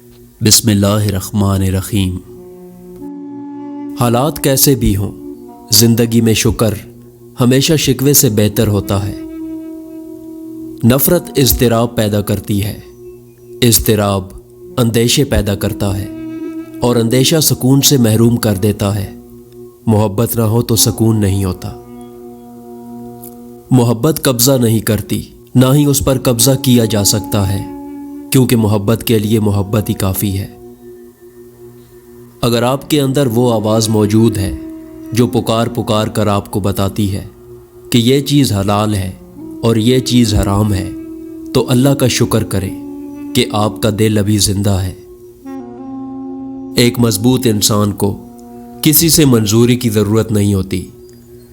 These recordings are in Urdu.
بسم اللہ الرحمن الرحیم۔ حالات کیسے بھی ہوں، زندگی میں شکر ہمیشہ شکوے سے بہتر ہوتا ہے۔ نفرت اضطراب پیدا کرتی ہے، اضطراب اندیشے پیدا کرتا ہے، اور اندیشہ سکون سے محروم کر دیتا ہے۔ محبت نہ ہو تو سکون نہیں ہوتا۔ محبت قبضہ نہیں کرتی، نہ ہی اس پر قبضہ کیا جا سکتا ہے، کیونکہ محبت کے لیے محبت ہی کافی ہے۔ اگر آپ کے اندر وہ آواز موجود ہے جو پکار پکار کر آپ کو بتاتی ہے کہ یہ چیز حلال ہے اور یہ چیز حرام ہے، تو اللہ کا شکر کریں کہ آپ کا دل ابھی زندہ ہے۔ ایک مضبوط انسان کو کسی سے منظوری کی ضرورت نہیں ہوتی،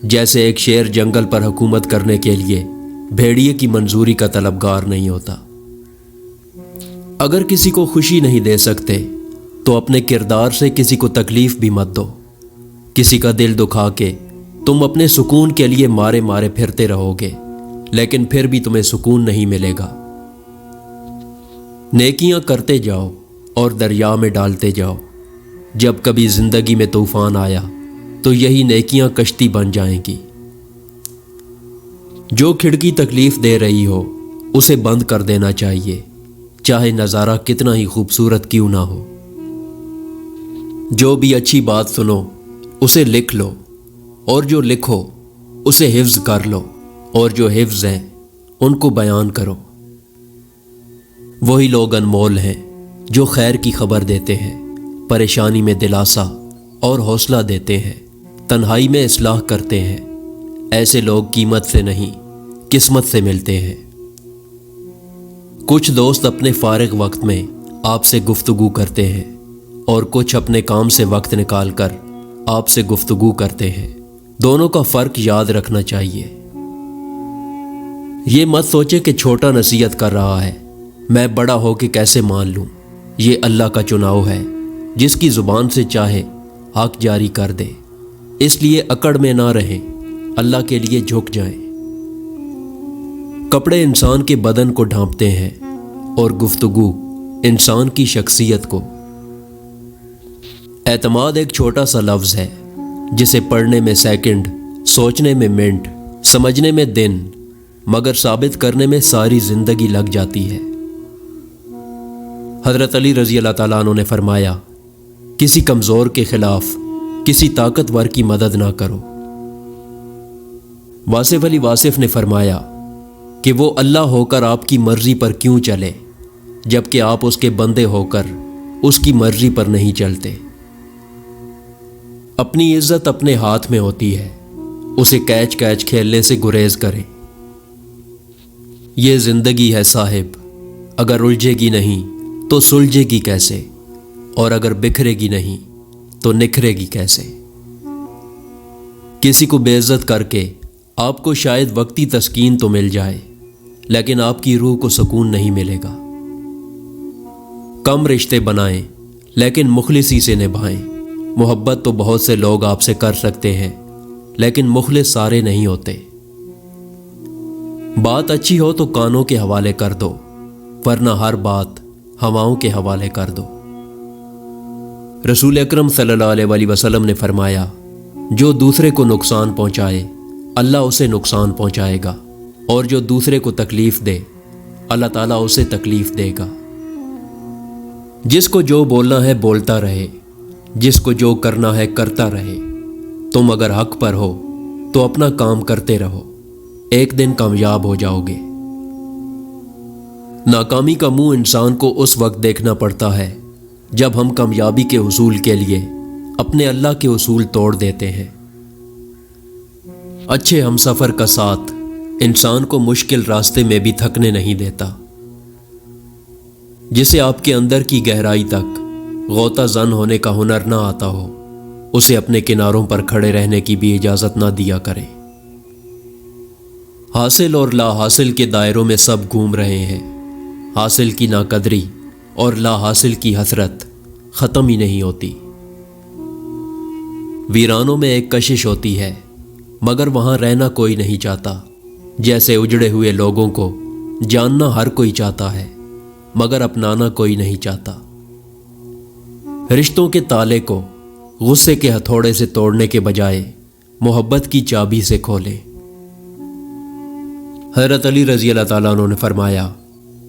جیسے ایک شیر جنگل پر حکومت کرنے کے لیے بھیڑیے کی منظوری کا طلبگار نہیں ہوتا۔ اگر کسی کو خوشی نہیں دے سکتے تو اپنے کردار سے کسی کو تکلیف بھی مت دو۔ کسی کا دل دکھا کے تم اپنے سکون کے لیے مارے مارے پھرتے رہو گے، لیکن پھر بھی تمہیں سکون نہیں ملے گا۔ نیکیاں کرتے جاؤ اور دریا میں ڈالتے جاؤ۔ جب کبھی زندگی میں طوفان آیا تو یہی نیکیاں کشتی بن جائیں گی۔ جو کھڑکی تکلیف دے رہی ہو اسے بند کر دینا چاہیے، چاہے نظارہ کتنا ہی خوبصورت کیوں نہ ہو۔ جو بھی اچھی بات سنو اسے لکھ لو، اور جو لکھو اسے حفظ کر لو، اور جو حفظ ہیں ان کو بیان کرو۔ وہی لوگ انمول ہیں جو خیر کی خبر دیتے ہیں، پریشانی میں دلاسا اور حوصلہ دیتے ہیں، تنہائی میں اصلاح کرتے ہیں۔ ایسے لوگ قیمت سے نہیں قسمت سے ملتے ہیں۔ کچھ دوست اپنے فارغ وقت میں آپ سے گفتگو کرتے ہیں، اور کچھ اپنے کام سے وقت نکال کر آپ سے گفتگو کرتے ہیں۔ دونوں کا فرق یاد رکھنا چاہیے۔ یہ مت سوچے کہ چھوٹا نصیحت کر رہا ہے، میں بڑا ہو کے کیسے مان لوں۔ یہ اللہ کا چناؤ ہے، جس کی زبان سے چاہے حق جاری کر دے۔ اس لیے اکڑ میں نہ رہیں، اللہ کے لیے جھک جائیں۔ کپڑے انسان کے بدن کو ڈھانپتے ہیں، اور گفتگو انسان کی شخصیت کو۔ اعتماد ایک چھوٹا سا لفظ ہے جسے پڑھنے میں سیکنڈ، سوچنے میں منٹ، سمجھنے میں دن، مگر ثابت کرنے میں ساری زندگی لگ جاتی ہے۔ حضرت علی رضی اللہ تعالیٰ عنہ نے فرمایا، کسی کمزور کے خلاف کسی طاقتور کی مدد نہ کرو۔ واصف علی واصف نے فرمایا کہ وہ اللہ ہو کر آپ کی مرضی پر کیوں چلے، جبکہ آپ اس کے بندے ہو کر اس کی مرضی پر نہیں چلتے۔ اپنی عزت اپنے ہاتھ میں ہوتی ہے، اسے کیچ کیچ کھیلنے سے گریز کریں۔ یہ زندگی ہے صاحب، اگر الجھے گی نہیں تو سلجھے گی کیسے، اور اگر بکھرے گی نہیں تو نکھرے گی کیسے۔ کسی کو بے عزت کر کے آپ کو شاید وقتی تسکین تو مل جائے، لیکن آپ کی روح کو سکون نہیں ملے گا۔ کم رشتے بنائیں لیکن مخلصی سے نبھائیں۔ محبت تو بہت سے لوگ آپ سے کر سکتے ہیں، لیکن مخلص سارے نہیں ہوتے۔ بات اچھی ہو تو کانوں کے حوالے کر دو، ورنہ ہر بات ہواؤں کے حوالے کر دو۔ رسول اکرم صلی اللہ علیہ وسلم نے فرمایا، جو دوسرے کو نقصان پہنچائے اللہ اسے نقصان پہنچائے گا، اور جو دوسرے کو تکلیف دے اللہ تعالیٰ اسے تکلیف دے گا۔ جس کو جو بولنا ہے بولتا رہے، جس کو جو کرنا ہے کرتا رہے۔ تم اگر حق پر ہو تو اپنا کام کرتے رہو، ایک دن کامیاب ہو جاؤ گے۔ ناکامی کا منہ انسان کو اس وقت دیکھنا پڑتا ہے جب ہم کامیابی کے حصول کے لیے اپنے اللہ کے اصول توڑ دیتے ہیں۔ اچھے ہمسفر کا ساتھ انسان کو مشکل راستے میں بھی تھکنے نہیں دیتا۔ جسے آپ کے اندر کی گہرائی تک غوطہ زن ہونے کا ہنر نہ آتا ہو، اسے اپنے کناروں پر کھڑے رہنے کی بھی اجازت نہ دیا کریں۔ حاصل اور لا حاصل کے دائروں میں سب گھوم رہے ہیں۔ حاصل کی ناقدری اور لا حاصل کی حسرت ختم ہی نہیں ہوتی۔ ویرانوں میں ایک کشش ہوتی ہے، مگر وہاں رہنا کوئی نہیں چاہتا۔ جیسے اجڑے ہوئے لوگوں کو جاننا ہر کوئی چاہتا ہے، مگر اپنانا کوئی نہیں چاہتا۔ رشتوں کے تالے کو غصے کے ہتھوڑے سے توڑنے کے بجائے محبت کی چابی سے کھولیں۔ حضرت علی رضی اللہ تعالیٰ عنہ نے فرمایا،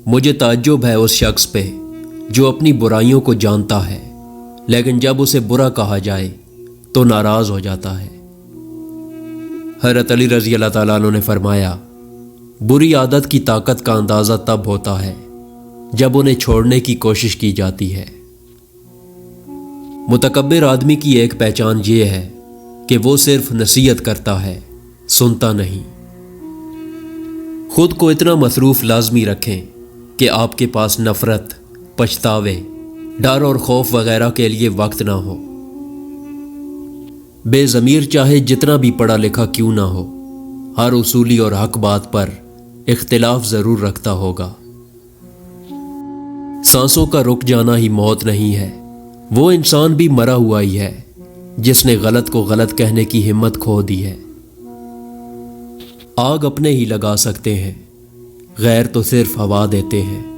مجھے تعجب ہے اس شخص پہ جو اپنی برائیوں کو جانتا ہے لیکن جب اسے برا کہا جائے تو ناراض ہو جاتا ہے۔ حضرت علی رضی اللہ تعالیٰ عنہ نے فرمایا، بری عادت کی طاقت کا اندازہ تب ہوتا ہے جب انہیں چھوڑنے کی کوشش کی جاتی ہے۔ متکبر آدمی کی ایک پہچان یہ ہے کہ وہ صرف نصیحت کرتا ہے، سنتا نہیں۔ خود کو اتنا مصروف لازمی رکھیں کہ آپ کے پاس نفرت، پچھتاوے، ڈر اور خوف وغیرہ کے لیے وقت نہ ہو۔ بے ضمیر چاہے جتنا بھی پڑھا لکھا کیوں نہ ہو، ہر اصولی اور حق بات پر اختلاف ضرور رکھتا ہوگا۔ سانسوں کا رک جانا ہی موت نہیں ہے، وہ انسان بھی مرا ہوا ہی ہے جس نے غلط کو غلط کہنے کی ہمت کھو دی ہے۔ آگ اپنے ہی لگا سکتے ہیں، غیر تو صرف ہوا دیتے ہیں۔